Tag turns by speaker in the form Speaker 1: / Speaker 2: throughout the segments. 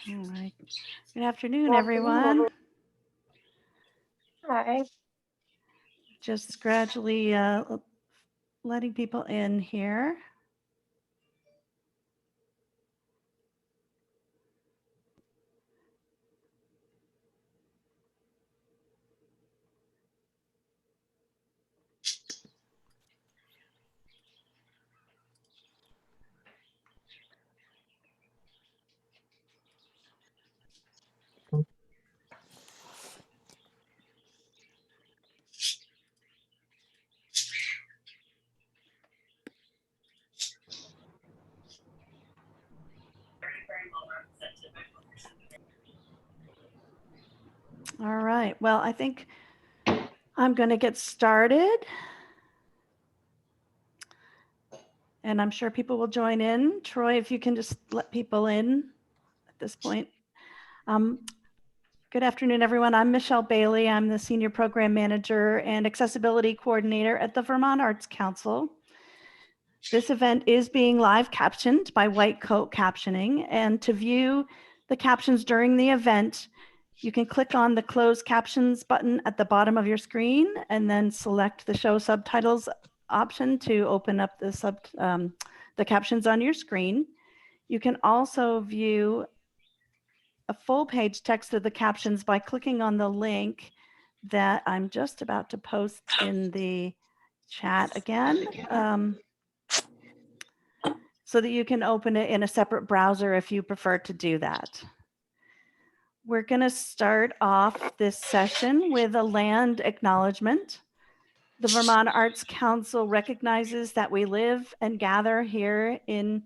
Speaker 1: All right. Good afternoon, everyone.
Speaker 2: Hi.
Speaker 1: Just gradually letting people in here. All right. Well, I think I'm going to get started. And I'm sure people will join in. Troy, if you can just let people in at this point. Good afternoon, everyone. I'm Michele Bailey. I'm the Senior Program Manager and Accessibility Coordinator at the Vermont Arts Council. This event is being live captioned by White Coat Captioning, and to view the captions during the event, you can click on the closed captions button at the bottom of your screen and then select the show subtitles option to open up the captions on your screen. You can also view a full page text of the captions by clicking on the link that I'm just about to post in the chat again. So that you can open it in a separate browser if you prefer to do that. We're going to start off this session with a land acknowledgement. The Vermont Arts Council recognizes that we live and gather here in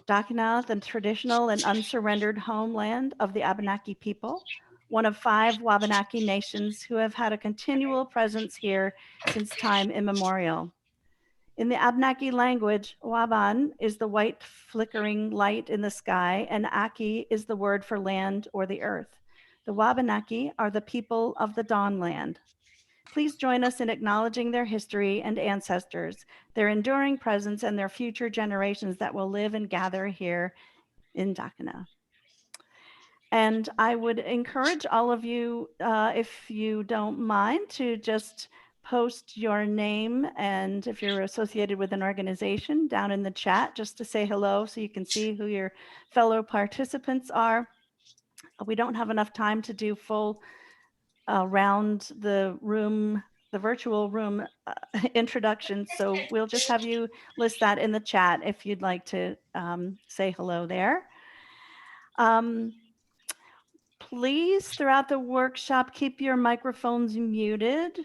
Speaker 1: Dakinau, the traditional and unsurrendered homeland of the Abenaki people, one of 5 Wabanaki nations who have had a continual presence here since time immemorial. In the Abenaki language, Waban is the white flickering light in the sky, and Aki is the word for land or the earth. The Wabanaki are the people of the Dawn Land. Please join us in acknowledging their history and ancestors, their enduring presence, and their future generations that will live and gather here in Dakinau. And I would encourage all of you, if you don't mind, to just post your name and if you're associated with an organization down in the chat just to say hello so you can see who your fellow participants are. We don't have enough time to do full around the room, the virtual room introduction. So we'll just have you list that in the chat if you'd like to say hello there. Please, throughout the workshop, keep your microphones muted.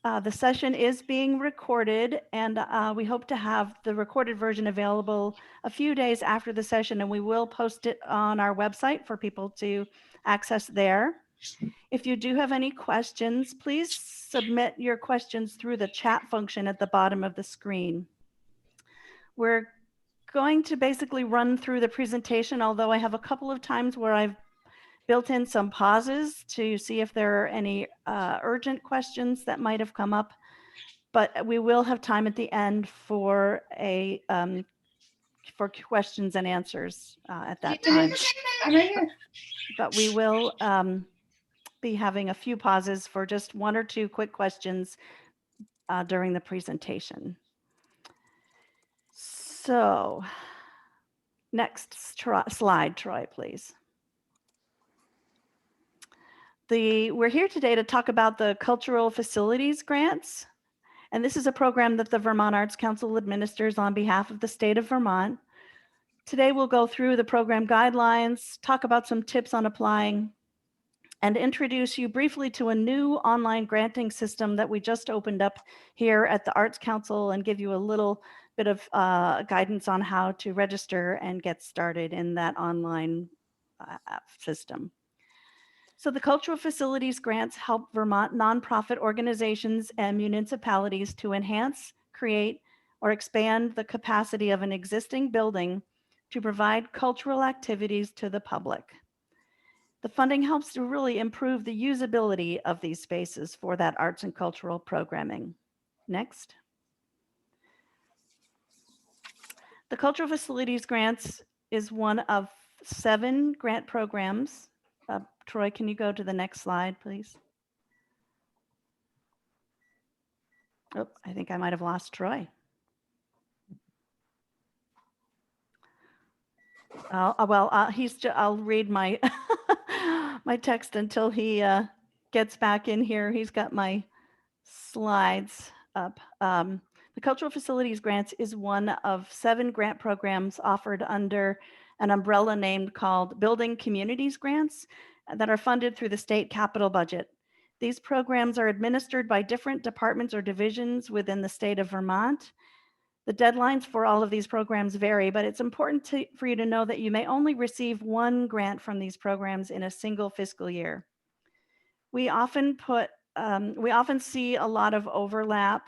Speaker 1: The session is being recorded, and we hope to have the recorded version available a few days after the session, and we will post it on our website for people to access there. If you do have any questions, please submit your questions through the chat function at the bottom of the screen. We're going to basically run through the presentation, although I have a couple of times where I've built in some pauses to see if there are any urgent questions that might have come up, but we will have time at the end for for questions and answers at that time.
Speaker 2: I'm right here.
Speaker 1: But we will be having a few pauses for just 1 or 2 quick questions during the presentation. So next slide, Troy, please. We're here today to talk about the Cultural Facilities Grants. And this is a program that the Vermont Arts Council administers on behalf of the state of Vermont. Today we'll go through the program guidelines, talk about some tips on applying, and introduce you briefly to a new online granting system that we just opened up here at the Arts Council and give you a little bit of guidance on how to register and get started in that online system. So the Cultural Facilities Grants help Vermont nonprofit organizations and municipalities to enhance, create, or expand the capacity of an existing building to provide cultural activities to the public. The funding helps to really improve the usability of these spaces for that arts and cultural programming. Next. The Cultural Facilities Grants is one of 7 grant programs. Troy, can you go to the next slide, please? Oh, I think I might have lost Troy. I'll read my my text until he gets back in here. He's got my slides up. The Cultural Facilities Grants is one of 7 grant programs offered under an umbrella name called Building Communities Grants that are funded through the state capital budget. These programs are administered by different departments or divisions within the state of Vermont. The deadlines for all of these programs vary, but it's important for you to know that you may only receive 1 grant from these programs in a single fiscal year. We often see a lot of overlap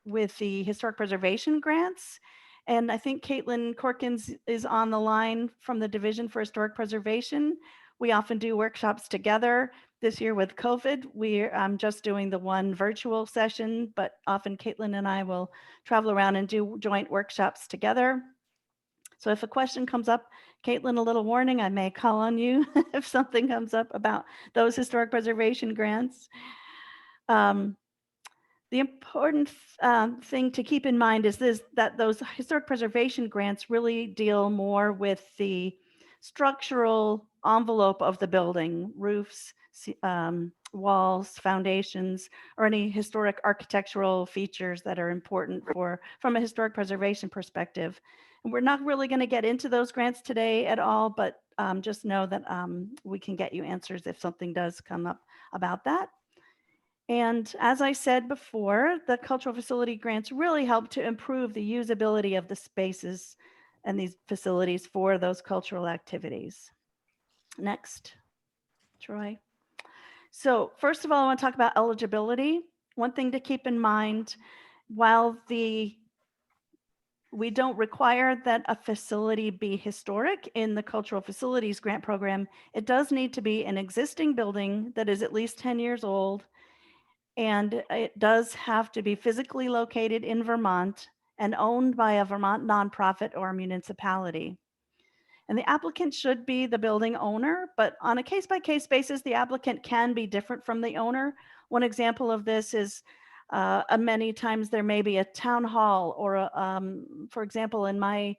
Speaker 1: with the historic preservation grants. And I think Caitlin Corkins is on the line from the Division for Historic Preservation. We often do workshops together. This year with COVID, I'm just doing the one virtual session, but often Caitlin and I will travel around and do joint workshops together. So if a question comes up, Caitlin, a little warning, I may call on you if something comes up about those historic preservation grants. The important thing to keep in mind is that those historic preservation grants really deal more with the structural envelope of the building, roofs, walls, foundations, or any historic architectural features that are important from a historic preservation perspective. And we're not really going to get into those grants today at all, but just know that we can get you answers if something does come up about that. And as I said before, the cultural facility grants really help to improve the usability of the spaces and these facilities for those cultural activities. Next, Troy. So first of all, I want to talk about eligibility. One thing to keep in mind, while we don't require that a facility be historic in the cultural facilities grant program, it does need to be an existing building that is at least 10 years old. And it does have to be physically located in Vermont and owned by a Vermont nonprofit or municipality. And the applicant should be the building owner, but on a case-by-case basis, the applicant can be different from the owner. One example of this is many times there may be a town hall or, for example, in my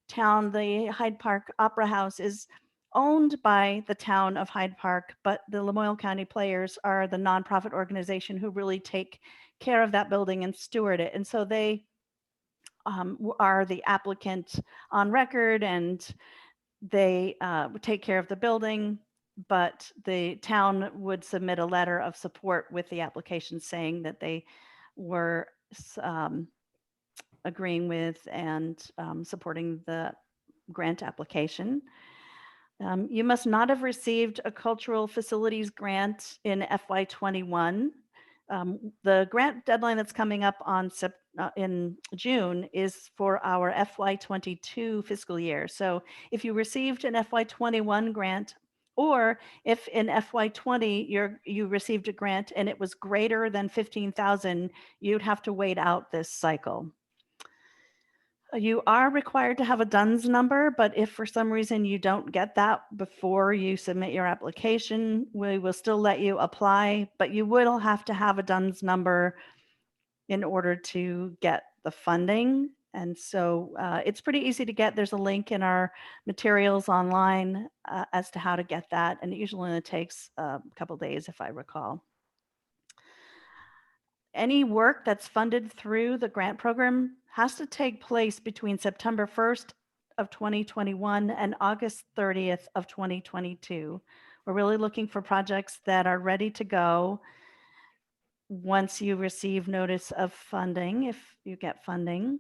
Speaker 1: town, the Hyde Park Opera House is owned by the town of Hyde Park, but the Lamoille County Players are the nonprofit organization who really take care of that building and steward it. And so they are the applicant on record, and they take care of the building, but the town would submit a letter of support with the application saying that they were agreeing with and supporting the grant application. You must not have received a cultural facilities grant in FY21. The grant deadline that's coming up in June is for our FY22 fiscal year. So if you received an FY21 grant, or if in FY20 you received a grant and it was greater than 15,000, you'd have to wait out this cycle. You are required to have a DUNS number, but if for some reason you don't get that before you submit your application, we will still let you apply, but you will have to have a DUNS number in order to get the funding. And so it's pretty easy to get. There's a link in our materials online as to how to get that. And it usually only takes a couple days, if I recall. Any work that's funded through the grant program has to take place between September 1st of 2021 and August 30th of 2022. We're really looking for projects that are ready to go once you receive notice of funding, if you get funding.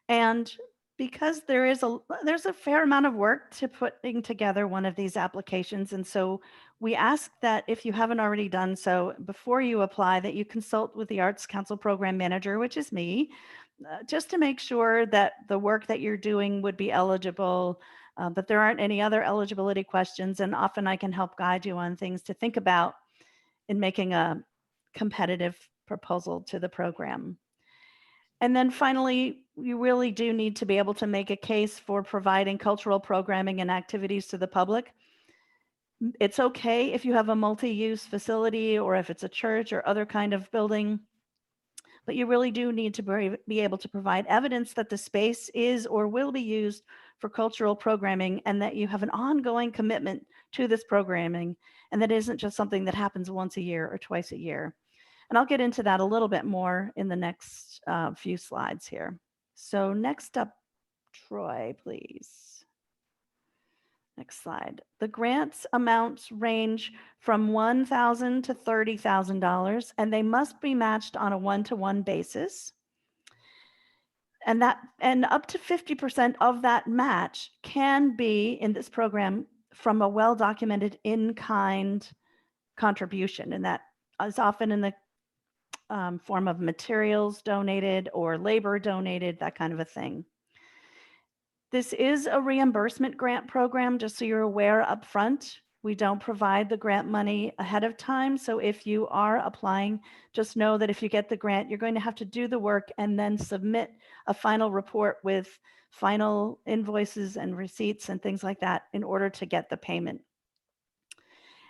Speaker 1: And because there's a fair amount of work to putting together one of these applications. And so we ask that if you haven't already done so, before you apply, that you consult with the Arts Council Program Manager, which is me, just to make sure that the work that you're doing would be eligible, that there aren't any other eligibility questions. And often I can help guide you on things to think about in making a competitive proposal to the program. And then finally, you really do need to be able to make a case for providing cultural programming and activities to the public. It's okay if you have a multi-use facility or if it's a church or other kind of building, but you really do need to be able to provide evidence that the space is or will be used for cultural programming and that you have an ongoing commitment to this programming and that isn't just something that happens once a year or twice a year. And I'll get into that a little bit more in the next few slides here. So next up, Troy, please. Next slide. The grants amounts range from $1,000 to $30,000, and they must be matched on a one-to-one basis. And up to 50% of that match can be in this program from a well-documented in-kind contribution, and that is often in the form of materials donated or labor donated, that kind of a thing. This is a reimbursement grant program, just so you're aware up front. We don't provide the grant money ahead of time. So if you are applying, just know that if you get the grant, you're going to have to do the work and then submit a final report with final invoices and receipts and things like that in order to get the payment.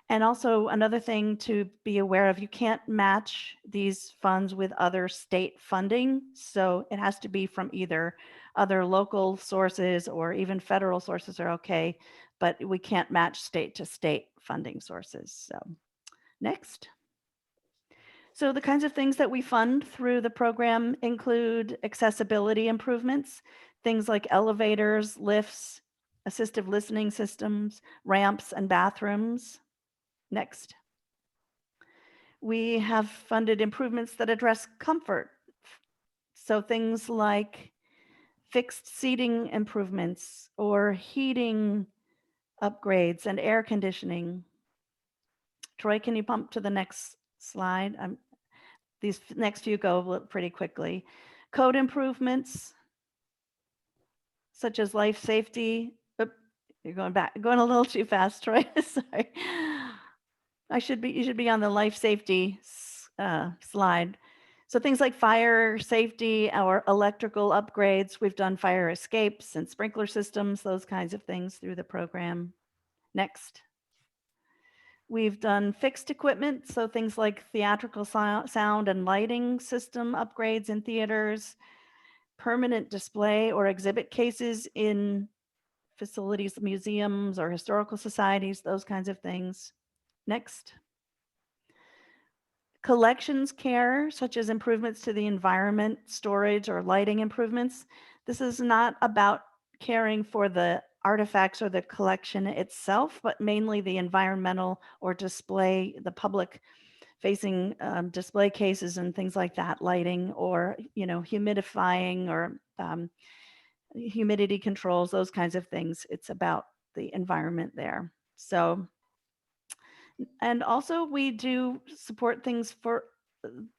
Speaker 1: And also another thing to be aware of, you can't match these funds with other state funding. So it has to be from either other local sources or even federal sources are okay, but we can't match state to state funding sources. So next. So the kinds of things that we fund through the program include accessibility improvements, things like elevators, lifts, assistive listening systems, ramps, and bathrooms. Next. We have funded improvements that address comfort. So things like fixed seating improvements or heating upgrades and air conditioning. Troy, can you pump to the next slide? These next few go pretty quickly. Code improvements, such as life safety. You're going a little too fast, Troy. Sorry. You should be on the life safety slide. So things like fire safety or electrical upgrades, we've done fire escapes and sprinkler systems, those kinds of things through the program. Next. We've done fixed equipment, so things like theatrical sound and lighting system upgrades in theaters, permanent display or exhibit cases in facilities, museums, or historical societies, those kinds of things. Next. Collections care, such as improvements to the environment, storage, or lighting improvements. This is not about caring for the artifacts or the collection itself, but mainly the environmental or display, the public facing display cases and things like that, lighting or, humidifying or humidity controls, those kinds of things. It's about the environment there. So, and also we do support things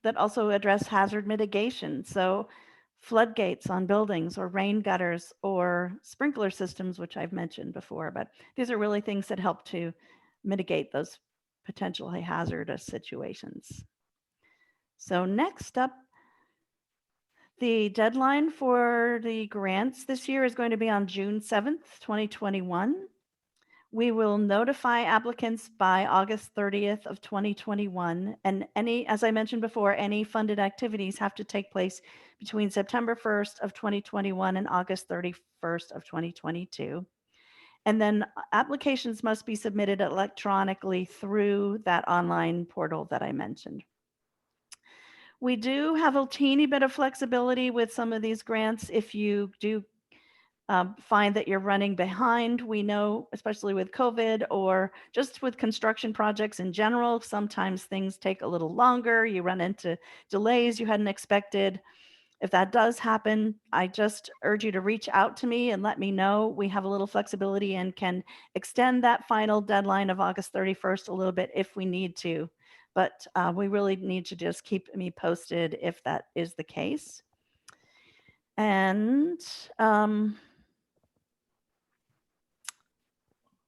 Speaker 1: that also address hazard mitigation. So floodgates on buildings or rain gutters or sprinkler systems, which I've mentioned before, but these are really things that help to mitigate those potentially hazardous situations. So next up, the deadline for the grants this year is going to be on June 7th, 2021. We will notify applicants by August 30th of 2021. And as I mentioned before, any funded activities have to take place between September 1st of 2021 and August 31st of 2022. And then applications must be submitted electronically through that online portal that I mentioned. We do have a teeny bit of flexibility with some of these grants if you do find that you're running behind. We know, especially with COVID or just with construction projects in general, sometimes things take a little longer. You run into delays you hadn't expected. If that does happen, I just urge you to reach out to me and let me know. We have a little flexibility and can extend that final deadline of August 31st a little bit if we need to. But we really need to just keep me posted if that is the case. And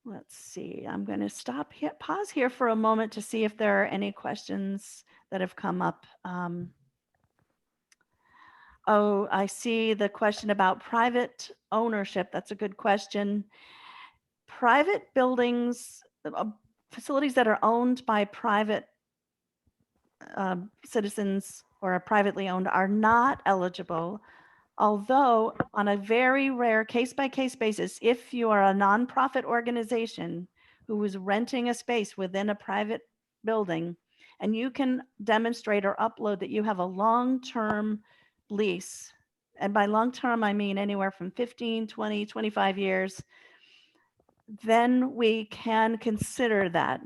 Speaker 1: let's see, I'm going to pause here for a moment to see if there are any questions that have come up. Oh, I see the question about private ownership. That's a good question. Private buildings, facilities that are owned by private citizens or are privately owned are not eligible. Although, on a very rare case by case basis, if you are a nonprofit organization who is renting a space within a private building and you can demonstrate or upload that you have a long term lease, and by long term, I mean anywhere from 15, 20, 25 years, then we can consider that.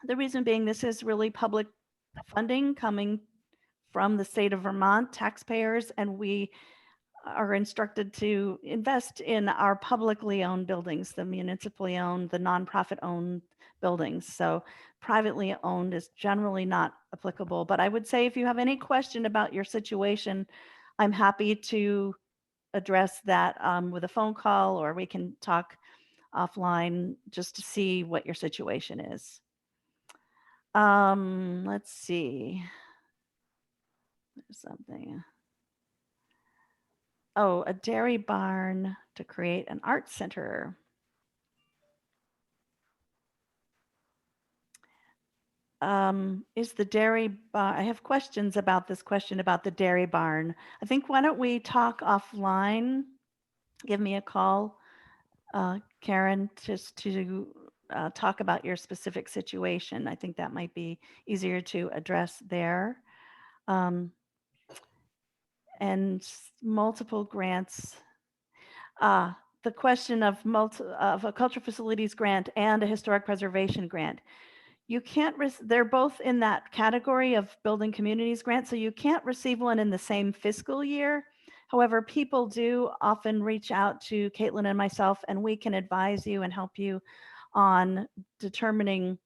Speaker 1: The reason being, this is really public funding coming from the state of Vermont taxpayers, and we are instructed to invest in our publicly owned buildings, the municipally owned, the nonprofit owned buildings. So privately owned is generally not applicable. But I would say if you have any question about your situation, I'm happy to address that with a phone call, or we can talk offline just to see what your situation is. Let's see. There's something. Oh, a dairy barn to create an art center. Is the dairy barn, I have questions about this question about the dairy barn. I think why don't we talk offline? Give me a call, Karen, just to talk about your specific situation. I think that might be easier to address there. And multiple grants. The question of a cultural facilities grant and a historic preservation grant. You can't, they're both in that category of building communities grant, so you can't receive one in the same fiscal year. However, people do often reach out to Caitlin and myself, and we can advise you and help you on determining,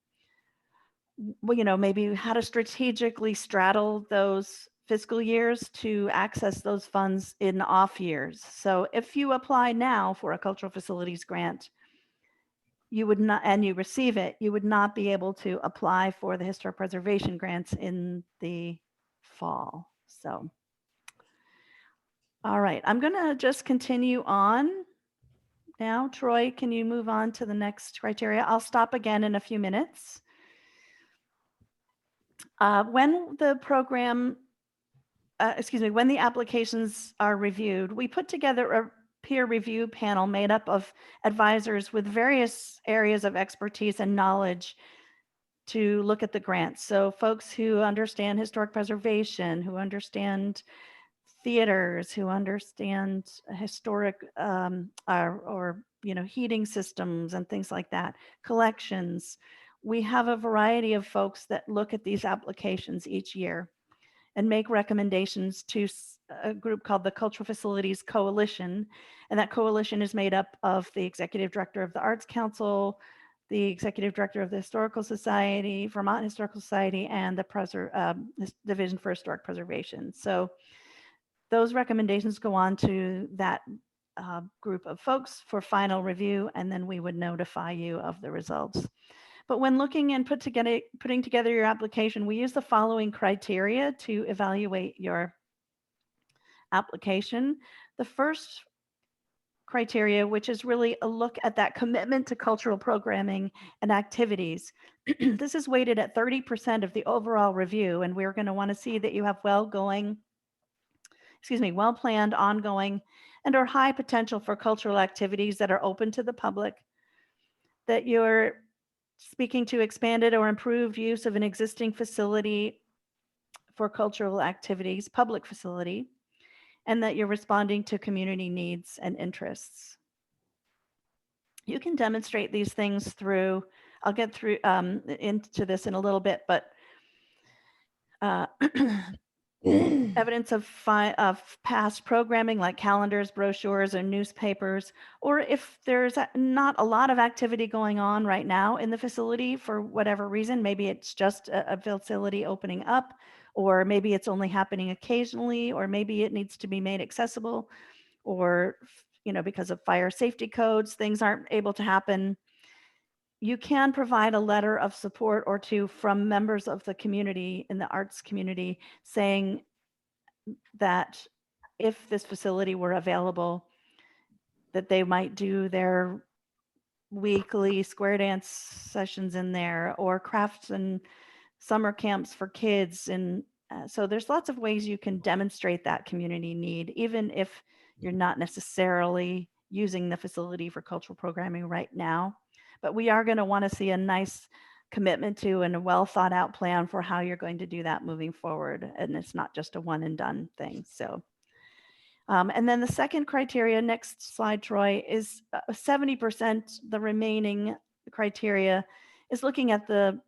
Speaker 1: maybe how to strategically straddle those fiscal years to access those funds in off years. So if you apply now for a cultural facilities grant, you would not, and you receive it, you would not be able to apply for the historic preservation grants in the fall. So, all right, I'm going to just continue on now. Troy, can you move on to the next criteria? I'll stop again in a few minutes. When the program, when the applications are reviewed, we put together a peer review panel made up of advisors with various areas of expertise and knowledge to look at the grants. So folks who understand historic preservation, who understand theaters, who understand historic or heating systems and things like that, collections. We have a variety of folks that look at these applications each year and make recommendations to a group called the Cultural Facilities Coalition. And that coalition is made up of the executive director of the Arts Council, the executive director of the Historical Society, Vermont Historical Society, and the Division for Historic Preservation. So those recommendations go on to that group of folks for final review, and then we would notify you of the results. But when looking and putting together your application, we use the following criteria to evaluate your application. The first criteria, which is really a look at that commitment to cultural programming and activities. This is weighted at 30% of the overall review, and we're going to want to see that you have well-planned, ongoing, and or high potential for cultural activities that are open to the public, that you're speaking to expanded or improved use of an existing facility for cultural activities, public facility, and that you're responding to community needs and interests. You can demonstrate these things through, I'll get through into this in a little bit, but evidence of past programming like calendars, brochures, or newspapers, or if there's not a lot of activity going on right now in the facility for whatever reason, maybe it's just a facility opening up, or maybe it's only happening occasionally, or maybe it needs to be made accessible, or because of fire safety codes, things aren't able to happen. You can provide a letter of support or two from members of the community in the arts community saying that if this facility were available, that they might do their weekly square dance sessions in there, or crafts and summer camps for kids. And so there's lots of ways you can demonstrate that community need, even if you're not necessarily using the facility for cultural programming right now. But we are going to want to see a nice commitment to and a well thought out plan for how you're going to do that moving forward. And it's not just a one and done thing. So and then the second criteria, next slide, Troy, is 70%. The remaining criteria is looking at the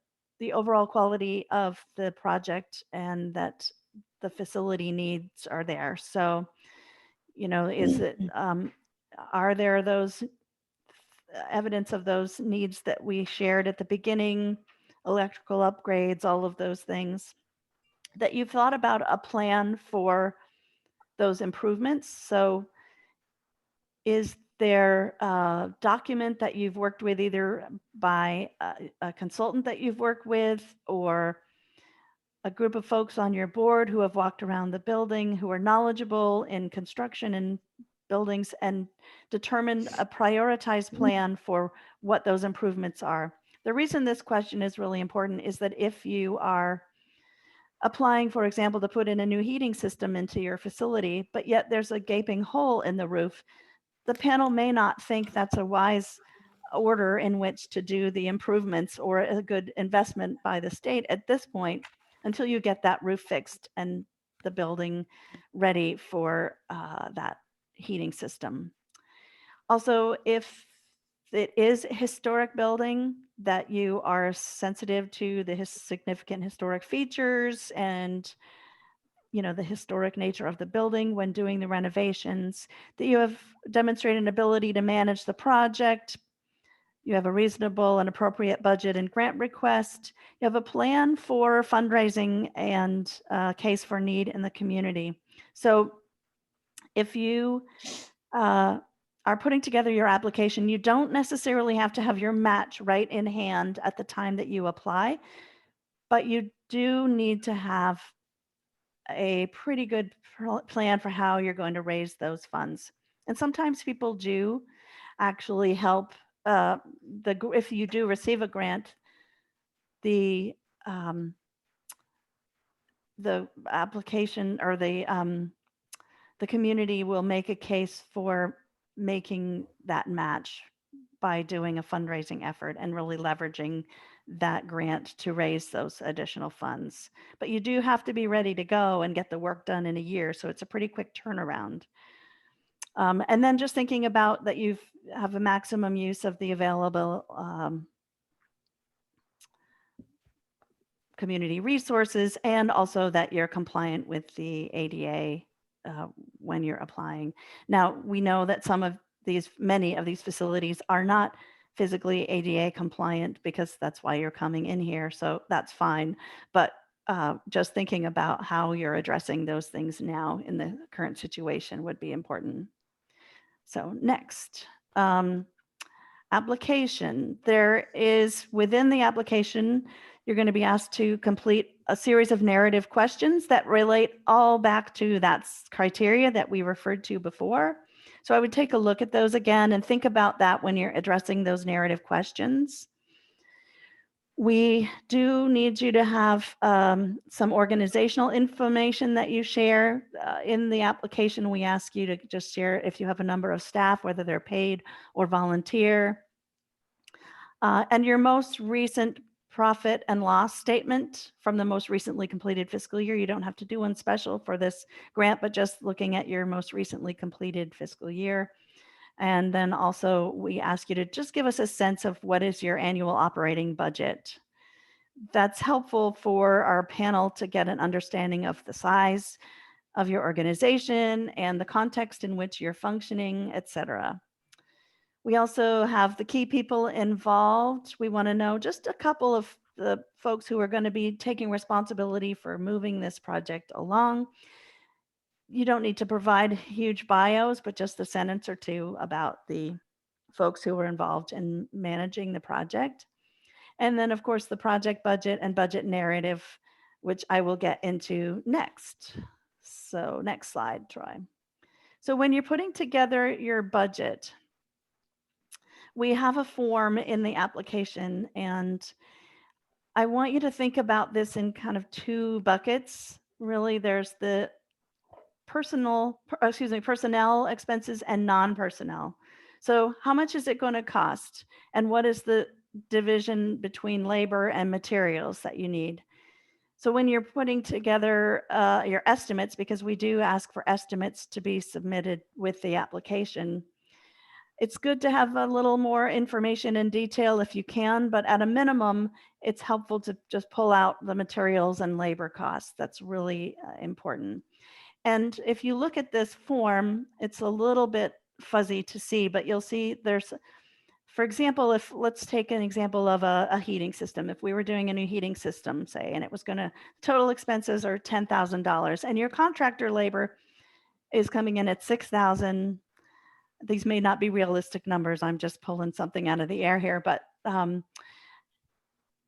Speaker 1: overall quality of the project and that the facility needs are there. So, is it, are there those evidence of those needs that we shared at the beginning, electrical upgrades, all of those things, that you've thought about a plan for those improvements? So is there a document that you've worked with either by a consultant that you've worked with, or a group of folks on your board who have walked around the building, who are knowledgeable in construction and buildings, and determined a prioritized plan for what those improvements are? The reason this question is really important is that if you are applying, for example, to put in a new heating system into your facility, but yet there's a gaping hole in the roof, the panel may not think that's a wise order in which to do the improvements or a good investment by the state at this point, until you get that roof fixed and the building ready for that heating system. Also, if it is a historic building, that you are sensitive to the significant historic features and the historic nature of the building when doing the renovations, that you have demonstrated an ability to manage the project, you have a reasonable and appropriate budget and grant request, you have a plan for fundraising and a case for need in the community. So if you are putting together your application, you don't necessarily have to have your match right in hand at the time that you apply, but you do need to have a pretty good plan for how you're going to raise those funds. And sometimes people do actually help if you do receive a grant, the application or the community will make a case for making that match by doing a fundraising effort and really leveraging that grant to raise those additional funds. But you do have to be ready to go and get the work done in a year. So it's a pretty quick turnaround. And then just thinking about that you have a maximum use of the available community resources, and also that you're compliant with the ADA when you're applying. Now, we know that many of these facilities are not physically ADA compliant, because that's why you're coming in here. So that's fine. But just thinking about how you're addressing those things now in the current situation would be important. So next, application. There is, within the application, you're going to be asked to complete a series of narrative questions that relate all back to that criteria that we referred to before. So I would take a look at those again and think about that when you're addressing those narrative questions. We do need you to have some organizational information that you share. In the application, we ask you to just share if you have a number of staff, whether they're paid or volunteer. And your most recent profit and loss statement from the most recently completed fiscal year. You don't have to do one special for this grant, but just looking at your most recently completed fiscal year. And then also we ask you to just give us a sense of what is your annual operating budget. That's helpful for our panel to get an understanding of the size of your organization and the context in which you're functioning, et cetera. We also have the key people involved. We want to know just a couple of the folks who are going to be taking responsibility for moving this project along. You don't need to provide huge bios, but just a sentence or two about the folks who were involved in managing the project. And then, of course, the project budget and budget narrative, which I will get into next. So next slide, Troy. So when you're putting together your budget, we have a form in the application, and I want you to think about this in kind of two buckets. Really, there's the personnel expenses and non-personnel. So how much is it going to cost? And what is the division between labor and materials that you need? So when you're putting together your estimates, because we do ask for estimates to be submitted with the application, it's good to have a little more information in detail if you can, but at a minimum, it's helpful to just pull out the materials and labor costs. That's really important. And if you look at this form, it's a little bit fuzzy to see, but you'll see there's, for example, if let's take an example of a heating system. If we were doing a new heating system, say, and it was going to, total expenses are $10,000 and your contractor labor is coming in at $6,000. These may not be realistic numbers. I'm just pulling something out of the air here, but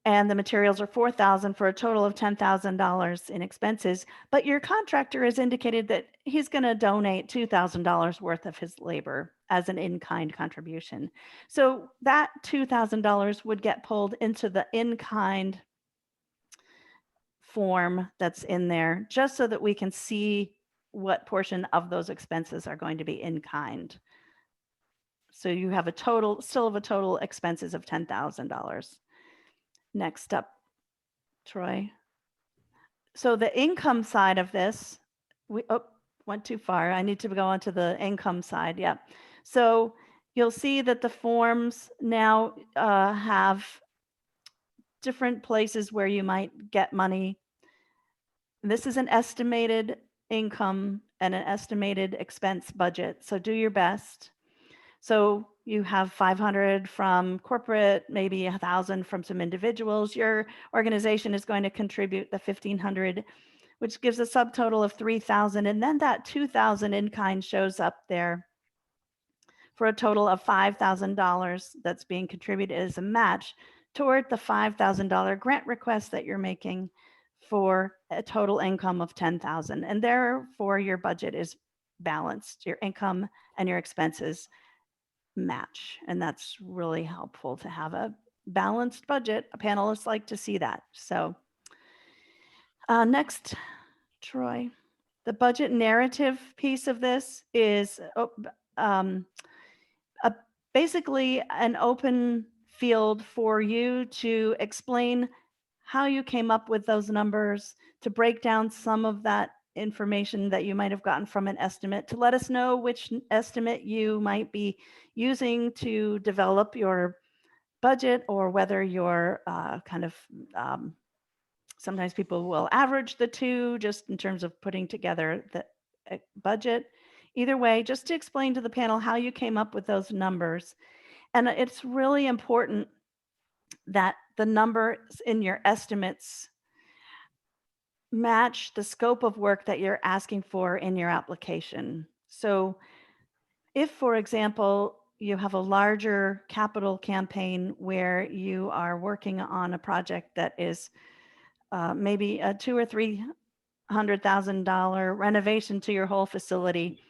Speaker 1: and the materials are $4,000 for a total of $10,000 in expenses. But your contractor has indicated that he's going to donate $2,000 worth of his labor as an in-kind contribution. So that $2,000 would get pulled into the in-kind form that's in there, just so that we can see what portion of those expenses are going to be in kind. So you have still have a total expenses of $10,000. Next up, Troy. So the income side of this, went too far. I need to go onto the income side. Yeah. So you'll see that the forms now have different places where you might get money. This is an estimated income and an estimated expense budget. So do your best. So you have 500 from corporate, maybe 1,000 from some individuals. Your organization is going to contribute the 1,500, which gives a subtotal of 3,000. And then that 2,000 in kind shows up there for a total of $5,000 that's being contributed as a match toward the $5,000 grant request that you're making for a total income of 10,000. And therefore your budget is balanced. Your income and your expenses match. And that's really helpful to have a balanced budget. Panelists like to see that. So next, Troy, the budget narrative piece of this is basically an open field for you to explain how you came up with those numbers, to break down some of that information that you might have gotten from an estimate, to let us know which estimate you might be using to develop your budget, or whether you're sometimes people will average the two just in terms of putting together the budget. Either way, just to explain to the panel how you came up with those numbers. And it's really important that the numbers in your estimates match the scope of work that you're asking for in your application. So if, for example, you have a larger capital campaign where you are working on a project that is maybe a $200,000 or $300,000 renovation to your whole facility,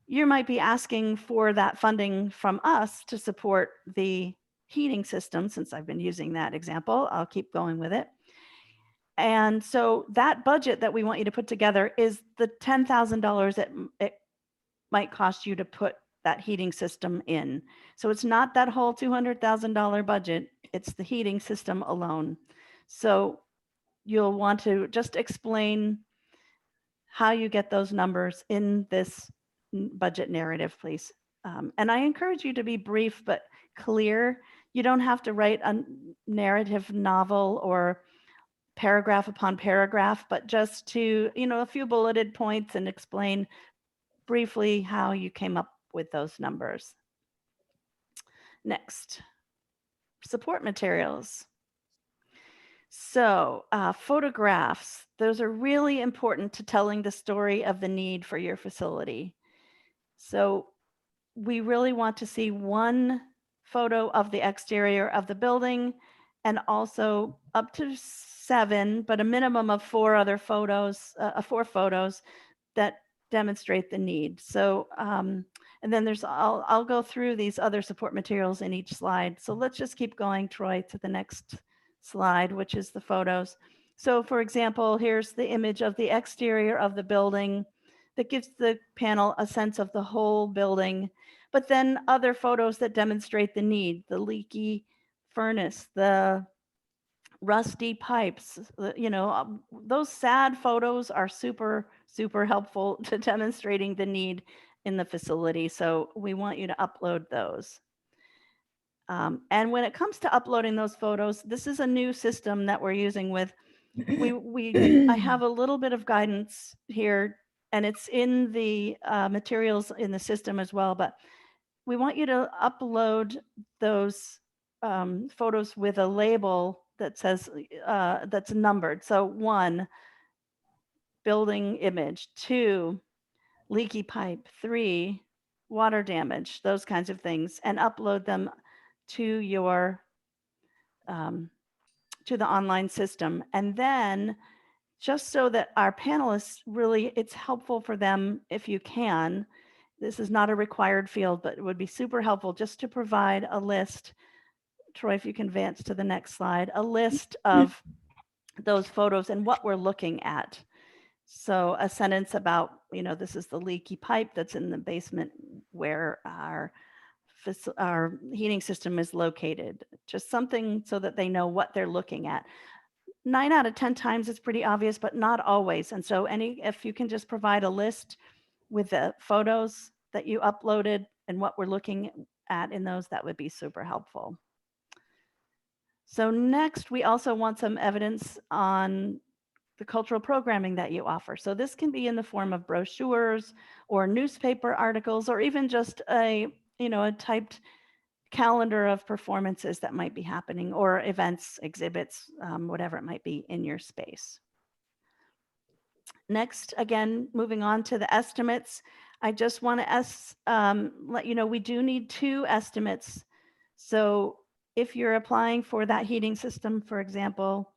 Speaker 1: you might be asking for that funding from us to support the heating system. Since I've been using that example, I'll keep going with it. And so that budget that we want you to put together is the $10,000 that it might cost you to put that heating system in. So it's not that whole $200,000 budget, it's the heating system alone. So you'll want to just explain how you get those numbers in this budget narrative, please. And I encourage you to be brief but clear. You don't have to write a narrative novel or paragraph upon paragraph, but just to, a few bulleted points and explain briefly how you came up with those numbers. Next, support materials. So photographs, those are really important to telling the story of the need for your facility. So we really want to see one photo of the exterior of the building, and also up to 7, but a minimum of 4 other photos, 4 photos that demonstrate the need. So, and then I'll go through these other support materials in each slide. So let's just keep going, Troy, to the next slide, which is the photos. So for example, here's the image of the exterior of the building that gives the panel a sense of the whole building, but then other photos that demonstrate the need, the leaky furnace, the rusty pipes, those sad photos are super, super helpful to demonstrating the need in the facility. So we want you to upload those. And when it comes to uploading those photos, this is a new system that we're using with, I have a little bit of guidance here, and it's in the materials in the system as well, but we want you to upload those photos with a label that says, that's numbered. So 1, building image, 2, leaky pipe, 3, water damage, those kinds of things, and upload them to your to the online system. And then just so that our panelists really, it's helpful for them if you can. This is not a required field, but it would be super helpful just to provide a list. Troy, if you can advance to the next slide, a list of those photos and what we're looking at. So a sentence about, this is the leaky pipe that's in the basement where our heating system is located. Just something so that they know what they're looking at. 9 out of 10 times it's pretty obvious, but not always. And so if you can just provide a list with the photos that you uploaded and what we're looking at in those, that would be super helpful. So next, we also want some evidence on the cultural programming that you offer. So this can be in the form of brochures or newspaper articles, or even just a typed calendar of performances that might be happening, or events, exhibits, whatever it might be in your space. Next, again, moving on to the estimates, I just want to let you know we do need 2 estimates. So if you're applying for that heating system, for example,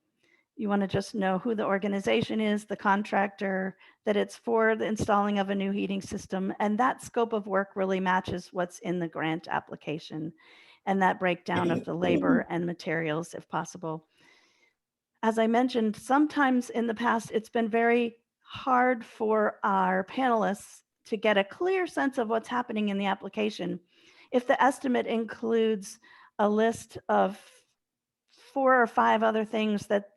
Speaker 1: you want to just know who the organization is, the contractor, that it's for the installing of a new heating system, and that scope of work really matches what's in the grant application, and that breakdown of the labor and materials if possible. As I mentioned, sometimes in the past, it's been very hard for our panelists to get a clear sense of what's happening in the application. If the estimate includes a list of 4 or 5 other things that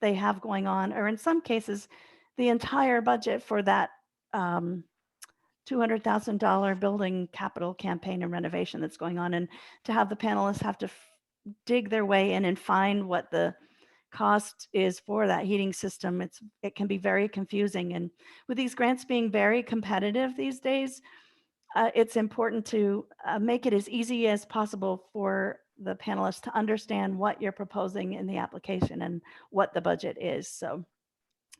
Speaker 1: they have going on, or in some cases, the entire budget for that $200,000 building capital campaign and renovation that's going on, and to have the panelists have to dig their way in and find what the cost is for that heating system, it can be very confusing. And with these grants being very competitive these days, it's important to make it as easy as possible for the panelists to understand what you're proposing in the application and what the budget is. So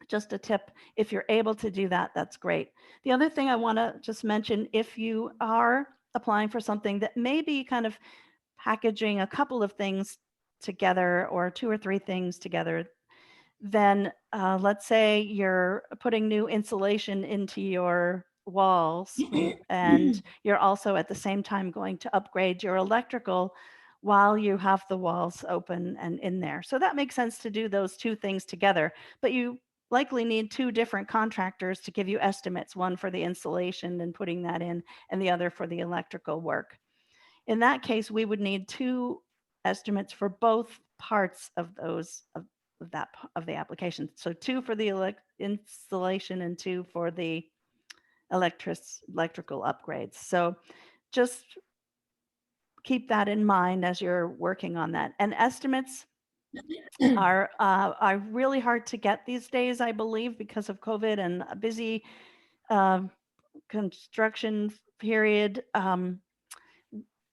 Speaker 1: just a tip, if you're able to do that, that's great. The other thing I want to just mention, if you are applying for something that may be kind of packaging a couple of things together, or 2 or 3 things together, then let's say you're putting new insulation into your walls and you're also at the same time going to upgrade your electrical while you have the walls open and in there. So that makes sense to do those 2 things together, but you likely need 2 different contractors to give you estimates, one for the insulation and putting that in, and the other for the electrical work. In that case, we would need 2 estimates for both parts of those of the application. So 2 for the installation and 2 for the electrical upgrades. So just keep that in mind as you're working on that. And estimates are really hard to get these days, I believe, because of COVID and a busy construction period.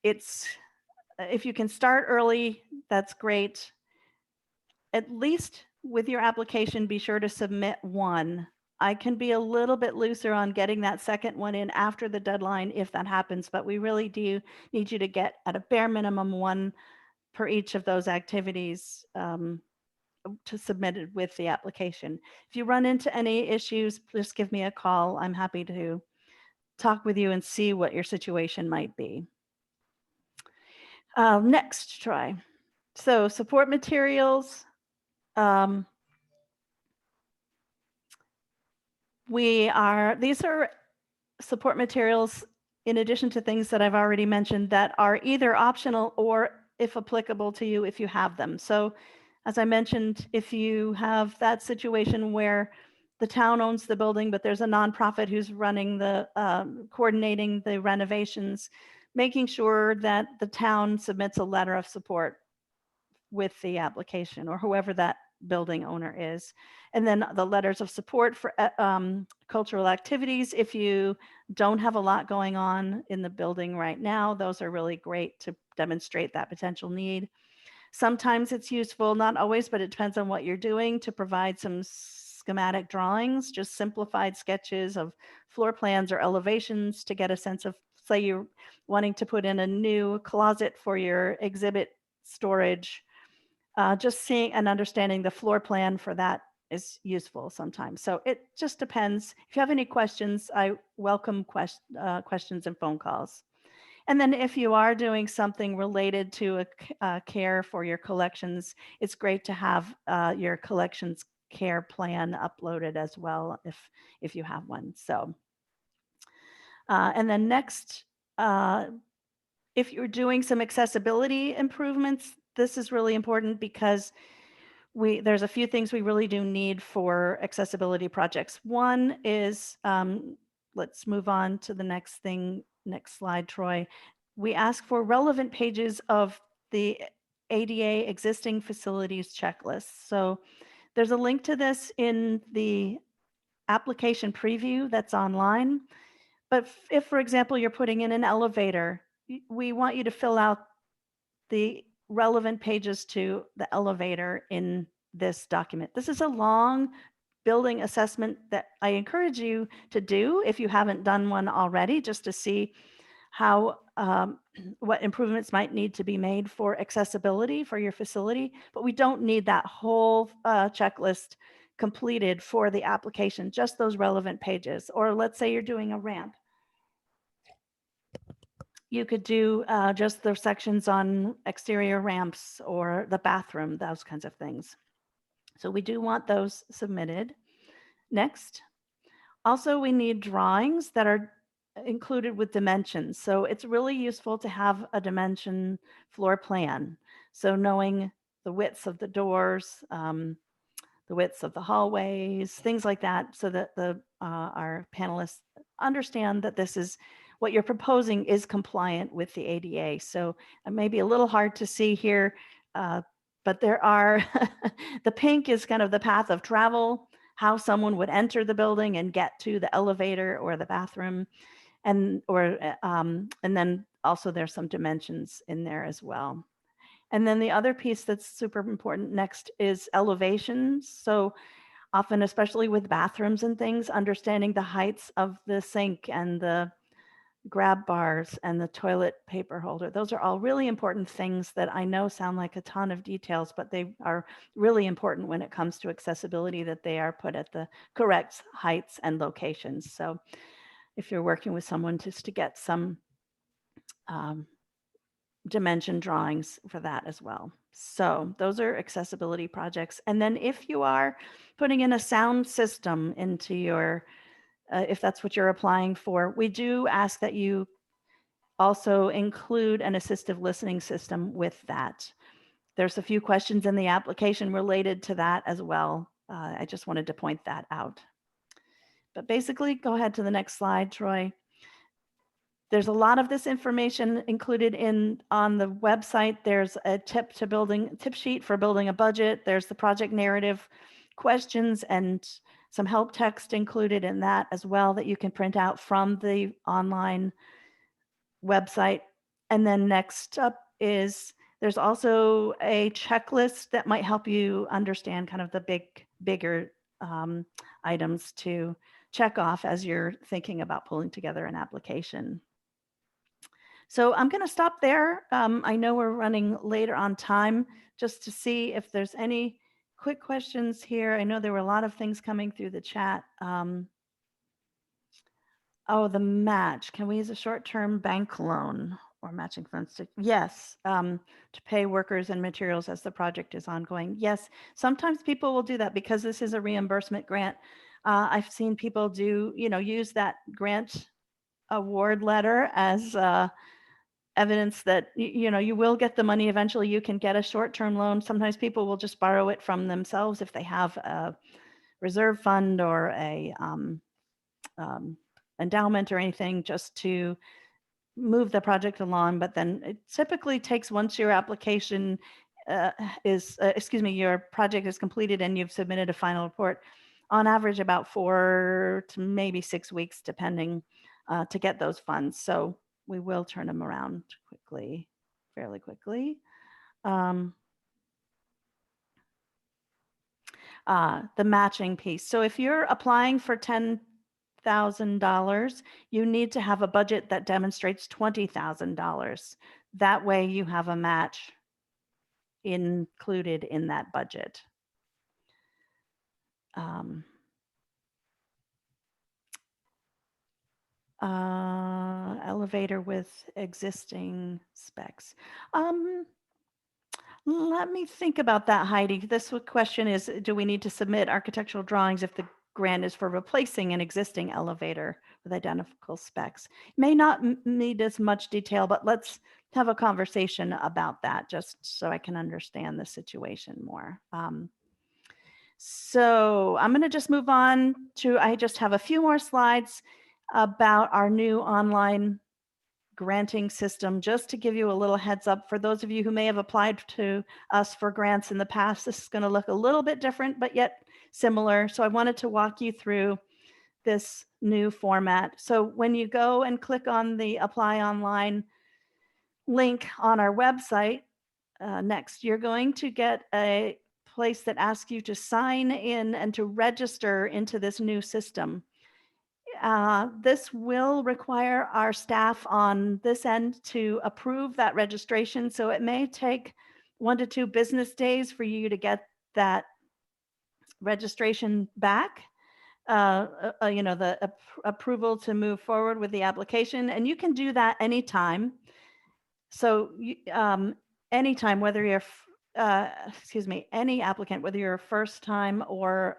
Speaker 1: If you can start early, that's great. At least with your application, be sure to submit 1. I can be a little bit looser on getting that second one in after the deadline if that happens, but we really do need you to get at a bare minimum 1 per each of those activities to submit it with the application. If you run into any issues, just give me a call. I'm happy to talk with you and see what your situation might be. Next, Troy. So support materials. These are support materials in addition to things that I've already mentioned that are either optional or, if applicable to you, if you have them. So as I mentioned, if you have that situation where the town owns the building, but there's a nonprofit who's running coordinating the renovations, making sure that the town submits a letter of support with the application, or whoever that building owner is. And then the letters of support for cultural activities. If you don't have a lot going on in the building right now, those are really great to demonstrate that potential need. Sometimes it's useful, not always, but it depends on what you're doing, to provide some schematic drawings, just simplified sketches of floor plans or elevations to get a sense of, say you're wanting to put in a new closet for your exhibit storage. Just seeing and understanding the floor plan for that is useful sometimes. So it just depends. If you have any questions, I welcome questions and phone calls. And then if you are doing something related to a care for your collections, it's great to have your collections care plan uploaded as well if you have one. So, and then next, if you're doing some accessibility improvements, this is really important because there's a few things we really do need for accessibility projects. One is, let's move on to the next thing, next slide, Troy. We ask for relevant pages of the ADA existing facilities checklist. So there's a link to this in the application preview that's online. But if, for example, you're putting in an elevator, we want you to fill out the relevant pages to the elevator in this document. This is a long building assessment that I encourage you to do if you haven't done one already, just to see how what improvements might need to be made for accessibility for your facility. But we don't need that whole checklist completed for the application, just those relevant pages. Or let's say you're doing a ramp. You could do just the sections on exterior ramps or the bathroom, those kinds of things. So we do want those submitted. Next. Also, we need drawings that are included with dimensions. So it's really useful to have a dimension floor plan. So knowing the widths of the doors, the widths of the hallways, things like that, so that our panelists understand that this is what you're proposing is compliant with the ADA. So it may be a little hard to see here, but there are, the pink is kind of the path of travel, how someone would enter the building and get to the elevator or the bathroom. And then also there's some dimensions in there as well. And then the other piece that's super important next is elevations. So often, especially with bathrooms and things, understanding the heights of the sink and the grab bars and the toilet paper holder. Those are all really important things that I know sound like a ton of details, but they are really important when it comes to accessibility, that they are put at the correct heights and locations. So if you're working with someone, just to get some dimension drawings for that as well. So those are accessibility projects. And then if you are putting in a sound system into your, if that's what you're applying for, we do ask that you also include an assistive listening system with that. There's a few questions in the application related to that as well. I just wanted to point that out. But basically, go ahead to the next slide, Troy. There's a lot of this information included on the website. There's a tip sheet for building a budget. There's the project narrative questions and some help text included in that as well that you can print out from the online website. And then next up is there's also a checklist that might help you understand kind of the bigger items to check off as you're thinking about pulling together an application. So I'm going to stop there. I know we're running later on time, just to see if there's any quick questions here. I know there were a lot of things coming through the chat. Oh, the match. Can we use a short-term bank loan or matching funds to, yes, to pay workers and materials as the project is ongoing? Yes, sometimes people will do that because this is a reimbursement grant. I've seen people do, use that grant award letter as evidence that, you will get the money eventually. You can get a short-term loan. Sometimes people will just borrow it from themselves if they have a reserve fund or a endowment or anything, just to move the project along. But then it typically takes, once your application your project is completed and you've submitted a final report, on average about 4 to maybe 6 weeks, depending, to get those funds. So we will turn them around fairly quickly. The matching piece. So if you're applying for $10,000, you need to have a budget that demonstrates $20,000. That way you have a match included in that budget. Elevator with existing specs. Let me think about that, Heidi. This question is, do we need to submit architectural drawings if the grant is for replacing an existing elevator with identical specs? May not need as much detail, but let's have a conversation about that just so I can understand the situation more. So I'm going to just move on to, I just have a few more slides about our new online granting system, just to give you a little heads up. For those of you who may have applied to us for grants in the past, this is going to look a little bit different, but yet similar. So I wanted to walk you through this new format. So when you go and click on the Apply Online link on our website, next, you're going to get a place that asks you to sign in and to register into this new system. This will require our staff on this end to approve that registration. So it may take 1 to 2 business days for you to get that registration back, the approval to move forward with the application. And you can do that anytime. So anytime, whether you're, any applicant, whether you're a first time or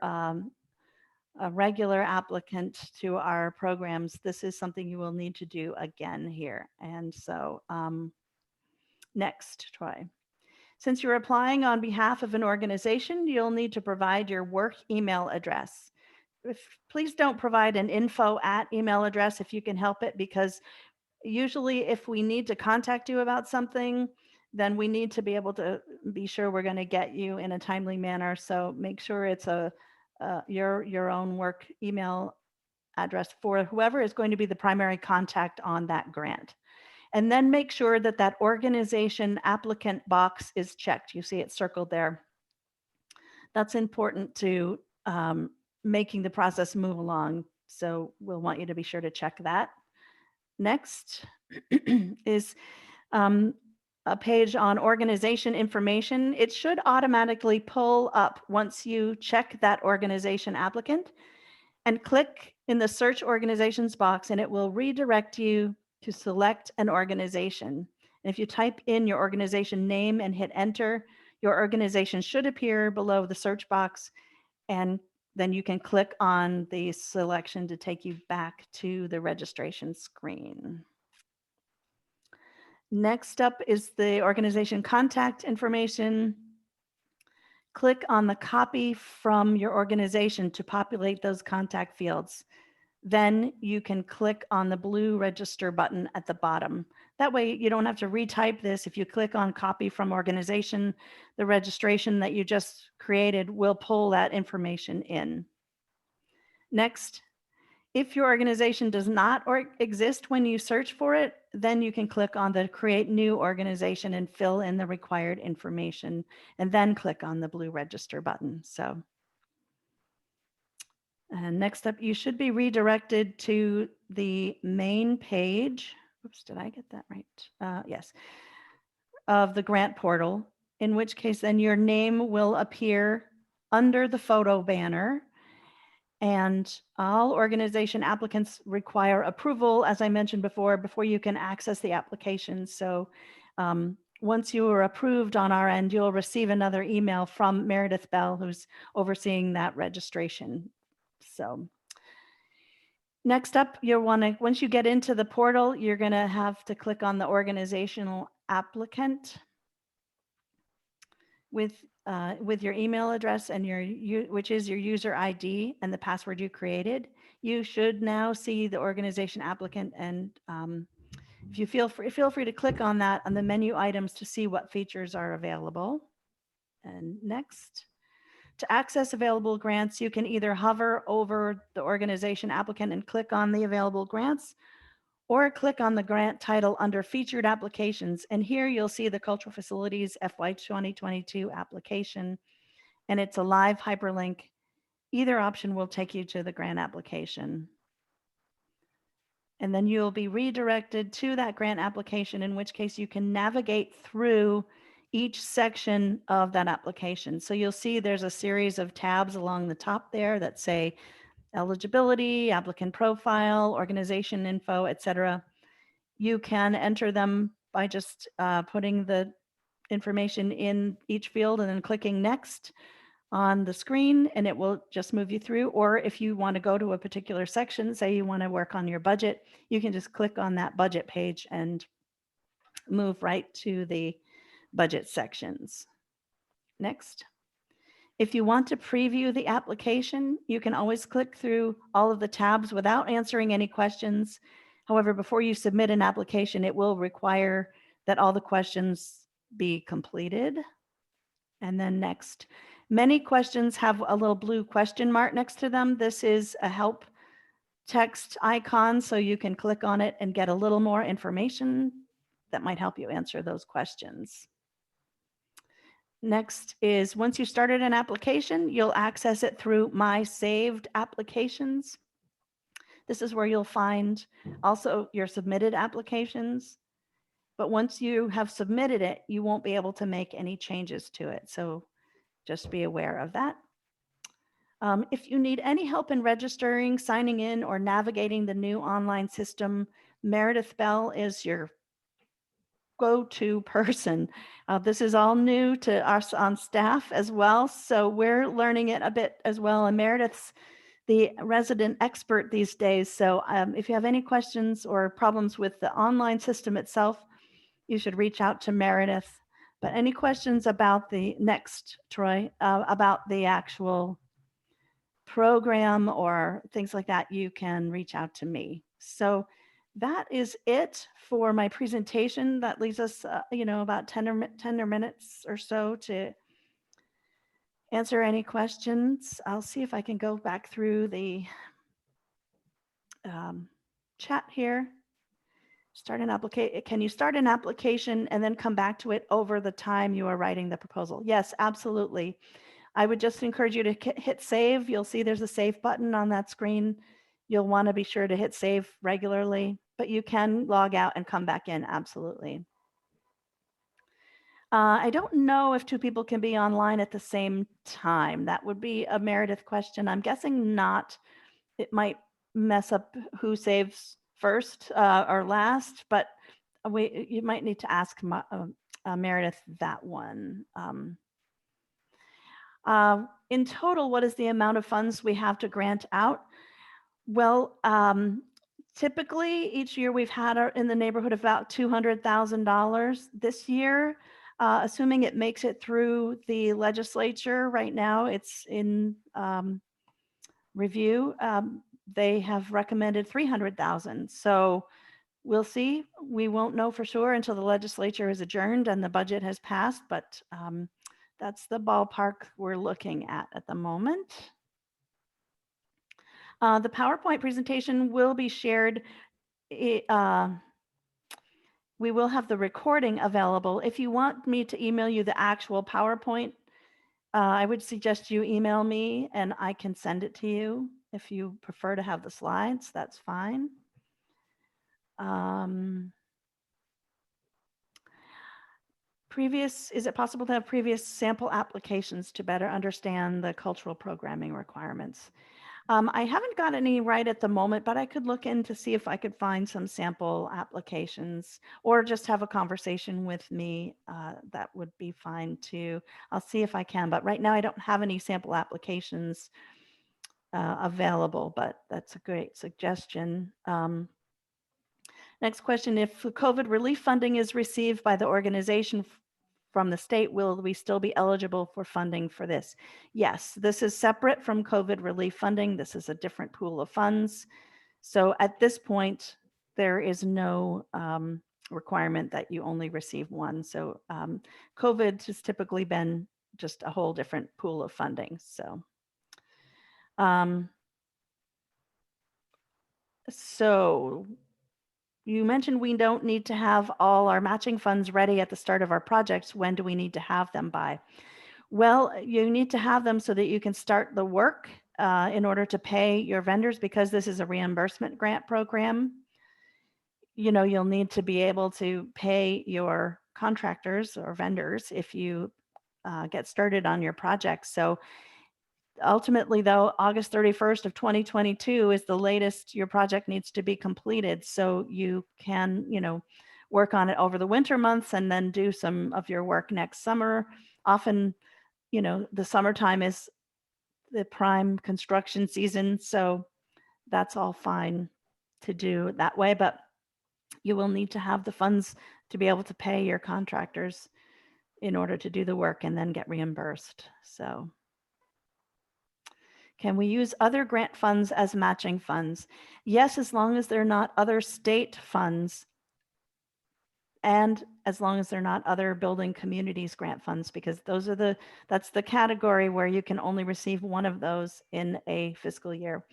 Speaker 1: a regular applicant to our programs, this is something you will need to do again here. And so next, Troy. Since you're applying on behalf of an organization, you'll need to provide your work email address. Please don't provide an info@ email address if you can help it, because usually if we need to contact you about something, then we need to be able to be sure we're going to get you in a timely manner. So make sure it's your own work email address for whoever is going to be the primary contact on that grant. And then make sure that that organization applicant box is checked. You see it circled there. That's important to making the process move along. So we'll want you to be sure to check that. Next is a page on organization information. It should automatically pull up once you check that organization applicant, and click in the search organizations box, and it will redirect you to select an organization. And if you type in your organization name and hit enter, your organization should appear below the search box, and then you can click on the selection to take you back to the registration screen. Next up is the organization contact information. Click on the copy from your organization to populate those contact fields. Then you can click on the blue register button at the bottom. That way you don't have to retype this. If you click on copy from organization, the registration that you just created will pull that information in. Next, if your organization does not exist when you search for it, then you can click on the create new organization and fill in the required information, and then click on the blue register button. So, and next up, you should be redirected to the main page. Oops, did I get that right? Yes, of the grant portal, in which case then your name will appear under the photo banner. And all organization applicants require approval, as I mentioned before you can access the application. So once you are approved on our end, you'll receive another email from Meredith Bell, who's overseeing that registration. So next up, once you get into the portal, you're going to have to click on the organizational applicant with your email address and which is your user ID and the password you created. You should now see the organization applicant, and if you feel free to click on that on the menu items to see what features are available. And next, to access available grants, you can either hover over the organization applicant and click on the available grants, or click on the grant title under featured applications. And here you'll see the Cultural Facilities FY 2022 application, and it's a live hyperlink. Either option will take you to the grant application. And then you'll be redirected to that grant application, in which case you can navigate through each section of that application. So you'll see there's a series of tabs along the top there that say eligibility, applicant profile, organization info, etc. You can enter them by just putting the information in each field and then clicking next on the screen, and it will just move you through. Or if you want to go to a particular section, say you want to work on your budget, you can just click on that budget page and move right to the budget sections. Next. If you want to preview the application, you can always click through all of the tabs without answering any questions. However, before you submit an application, it will require that all the questions be completed. And then next, many questions have a little blue question mark next to them. This is a help text icon, so you can click on it and get a little more information that might help you answer those questions. Next is, once you started an application, you'll access it through My Saved Applications. This is where you'll find also your submitted applications. But once you have submitted it, you won't be able to make any changes to it. So just be aware of that. If you need any help in registering, signing in, or navigating the new online system, Meredith Bell is your go-to person. This is all new to us on staff as well, so we're learning it a bit as well. And Meredith's the resident expert these days. So if you have any questions or problems with the online system itself, you should reach out to Meredith. But any questions about the next, Troy, about the actual program or things like that, you can reach out to me. So that is it for my presentation. That leaves us, about 10 minutes or so to answer any questions. I'll see if I can go back through the chat here. Can you start an application and then come back to it over the time you are writing the proposal? Yes, absolutely. I would just encourage you to hit save. You'll see there's a save button on that screen. You'll want to be sure to hit save regularly, but you can log out and come back in, absolutely. I don't know if two people can be online at the same time. That would be a Meredith question. I'm guessing not. It might mess up who saves first or last, but you might need to ask Meredith that one. In total, what is the amount of funds we have to grant out? Well, typically each year we've had in the neighborhood of about $200,000. This year, assuming it makes it through the legislature, right now it's in review. They have recommended 300,000. So we'll see. We won't know for sure until the legislature is adjourned and the budget has passed, but that's the ballpark we're looking at the moment. The PowerPoint presentation will be shared. We will have the recording available. If you want me to email you the actual PowerPoint, I would suggest you email me and I can send it to you. If you prefer to have the slides, that's fine. Is it possible to have previous sample applications to better understand the cultural programming requirements? I haven't got any right at the moment, but I could look in to see if I could find some sample applications or just have a conversation with me. That would be fine too. I'll see if I can, but right now I don't have any sample applications available, but that's a great suggestion. Next question, if COVID relief funding is received by the organization from the state, will we still be eligible for funding for this? Yes, this is separate from COVID relief funding. This is a different pool of funds. So at this point, there is no requirement that you only receive one. So COVID has typically been just a whole different pool of funding. So you mentioned we don't need to have all our matching funds ready at the start of our projects. When do we need to have them by? Well, you need to have them so that you can start the work in order to pay your vendors, because this is a reimbursement grant program. You'll need to be able to pay your contractors or vendors if you get started on your project. So ultimately, though, August 31st of 2022 is the latest your project needs to be completed. So you can, work on it over the winter months and then do some of your work next summer. Often, the summertime is the prime construction season. So that's all fine to do that way. But you will need to have the funds to be able to pay your contractors in order to do the work and then get reimbursed. So can we use other grant funds as matching funds? Yes, as long as they're not other state funds and as long as they're not other building communities grant funds, because that's the category where you can only receive one of those in a fiscal year.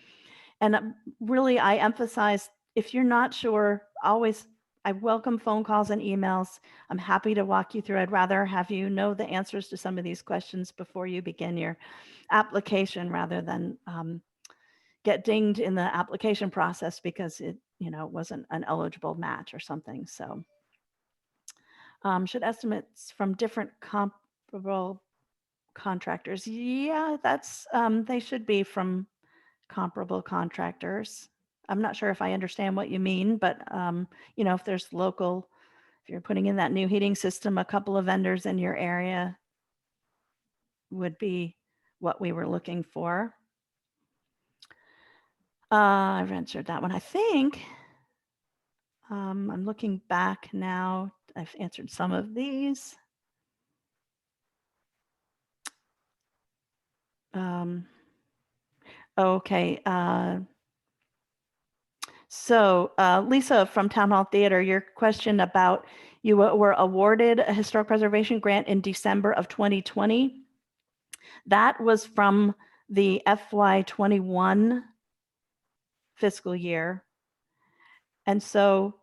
Speaker 1: And really, I emphasize, if you're not sure, I welcome phone calls and emails. I'm happy to walk you through. I'd rather have you know the answers to some of these questions before you begin your application rather than get dinged in the application process because it wasn't an eligible match or something. So should estimates from different comparable contractors? Yeah, that's they should be from comparable contractors. I'm not sure if I understand what you mean, but if there's if you're putting in that new heating system, a couple of vendors in your area would be what we were looking for. I've answered that one. I think I'm looking back now. I've answered some of these. Okay. So Lisa from Town Hall Theater, your question about you were awarded a historic preservation grant in December of 2020. That was from the FY21 fiscal year. And so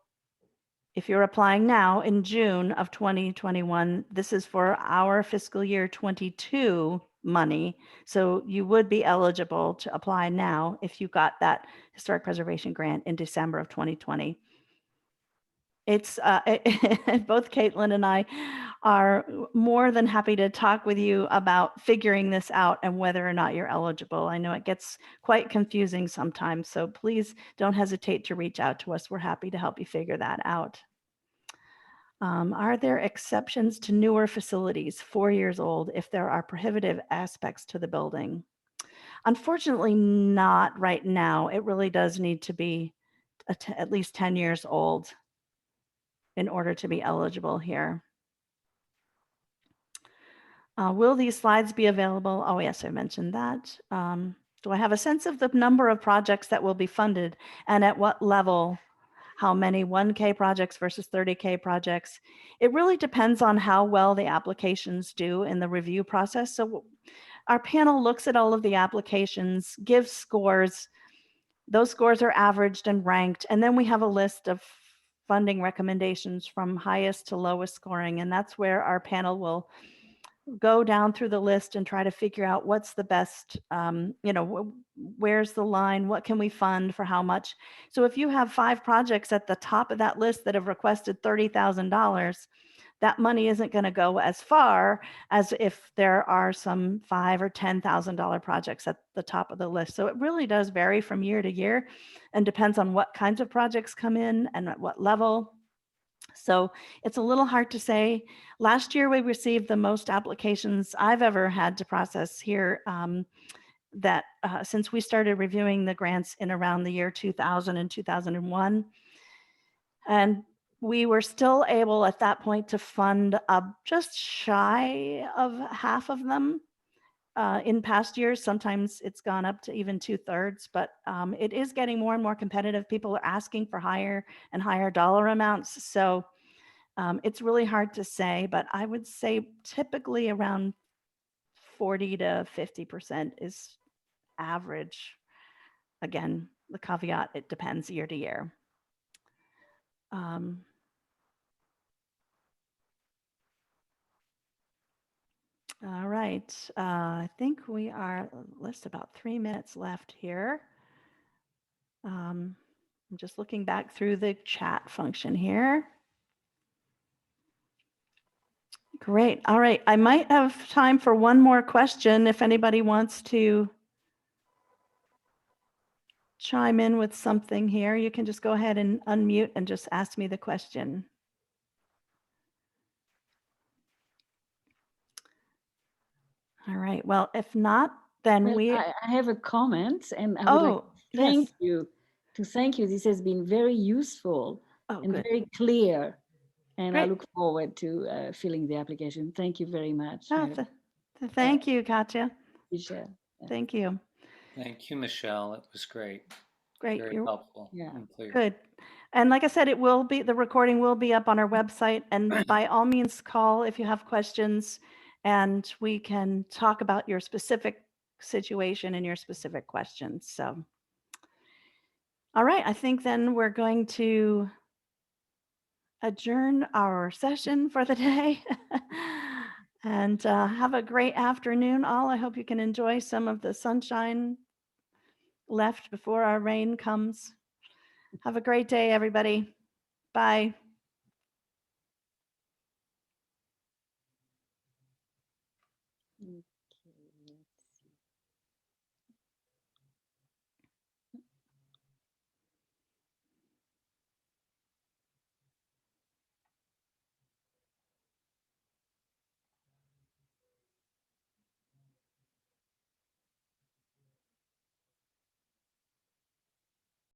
Speaker 1: if you're applying now in June of 2021, this is for our fiscal year 22 money. So you would be eligible to apply now if you got that historic preservation grant in December of 2020. It's both Caitlin and I are more than happy to talk with you about figuring this out and whether or not you're eligible. I know it gets quite confusing sometimes, so please don't hesitate to reach out to us. We're happy to help you figure that out. Are there exceptions to newer facilities, 4 years old, if there are prohibitive aspects to the building? Unfortunately, not right now. It really does need to be at least 10 years old in order to be eligible here. Will these slides be available? Oh, yes, I mentioned that. Do I have a sense of the number of projects that will be funded and at what level? How many 1K projects versus 30K projects? It really depends on how well the applications do in the review process. So our panel looks at all of the applications, gives scores. Those scores are averaged and ranked. And then we have a list of funding recommendations from highest to lowest scoring. And that's where our panel will go down through the list and try to figure out what's the best, where's the line, what can we fund for how much. So if you have 5 projects at the top of that list that have requested $30,000, that money isn't going to go as far as if there are some $5,000 or $10,000 projects at the top of the list. So it really does vary from year to year and depends on what kinds of projects come in and at what level. So it's a little hard to say. Last year, we received the most applications I've ever had to process here. Since we started reviewing the grants in around the year 2000 and 2001. And we were still able at that point to fund just shy of half of them. In past years, sometimes it's gone up to even 2/3, but it is getting more and more competitive. People are asking for higher and higher dollar amounts. So it's really hard to say, but I would say typically around 40 to 50% is average. Again, the caveat, it depends year to year. All right, I think we are just about 3 minutes left here. I'm just looking back through the chat function here. Great. All right. I might have time for one more question if anybody wants to chime in with something here. You can just go ahead and unmute and just ask me the question. All right. Well, if not, then
Speaker 2: I have a comment, and I would like to thank you. This has been very useful and very clear. And
Speaker 1: Great.
Speaker 2: I look forward to filling the application. Thank you very much.
Speaker 1: Thank you, Katja.
Speaker 2: Michele.
Speaker 1: Thank you.
Speaker 3: Thank you, Michele. It was great.
Speaker 1: Great.
Speaker 3: Very helpful and clear.
Speaker 1: Good. And like I said, the recording will be up on our website. And by all means, call if you have questions, and we can talk about your specific situation and your specific questions. So, all right, I think then we're going to adjourn our session for the day. And have a great afternoon, all. I hope you can enjoy some of the sunshine left before our rain comes. Have a great day, everybody. Bye.